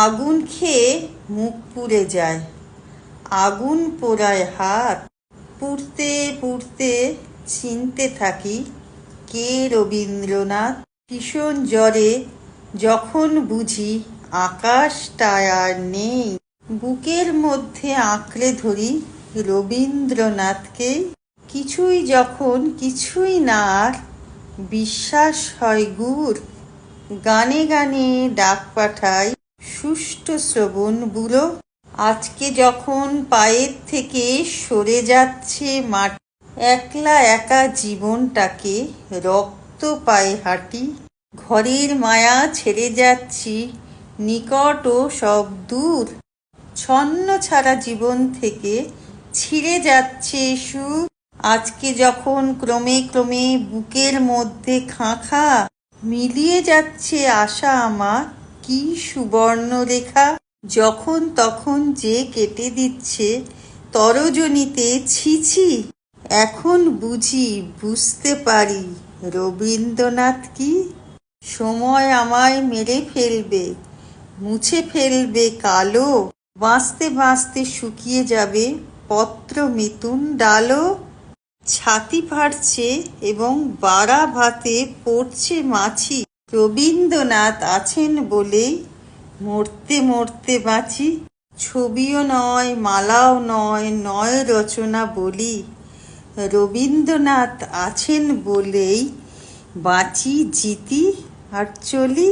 আগুন খেয়ে মুখ পুড়ে যায়, আগুন পোড়ায় হাত। পুড়তে পুড়তে চিনতে থাকি কে রবীন্দ্রনাথ। ভীষণ জ্বরে যখন বুঝি আকাশটায় আর নেই, বুকের মধ্যে আঁকড়ে ধরি রবীন্দ্রনাথকে। কিছুই না আর, বিশ্বাস হয় গুড়। গানে গানে ডাক পাঠাই সুষ্ঠু শ্রবণ বুড়ো। আজকে যখন পায়ের থেকে সরে যাচ্ছে মাটি, একলা একা জীবনটাকে রক্ত পায়ে হাঁটি। ঘরের মায়া ছেড়ে যাচ্ছি, নিকট ও সব দূর। ছন্ন ছাড়া জীবন থেকে ছিঁড়ে যাচ্ছে সুর। আজকে যখন ক্রমে ক্রমে বুকের মধ্যে খাঁ, মিলিয়ে যাচ্ছে আশা আমার কি সুবর্ণ রেখা। যখন তখন যে কেটে দিচ্ছে তরজনীতে ছি, এখন বুঝতে পারি রবীন্দ্রনাথ কি। সময় আমায় মেরে ফেলবে, মুছে ফেলবে কালো। বাঁচতে বাঁচতে শুকিয়ে যাবে পত্র মিথুন ডালো। ছাতি ফাটছে এবং বাড়া ভাতে পড়ছে মাছি, রবীন্দ্রনাথ আছেন বলেই মরতে মরতে বাঁচি। ছবিও নয়, মালাও নয়, নয় রচনা বলি, রবীন্দ্রনাথ আছেন বলেই বাঁচি, জিতি আর চলি।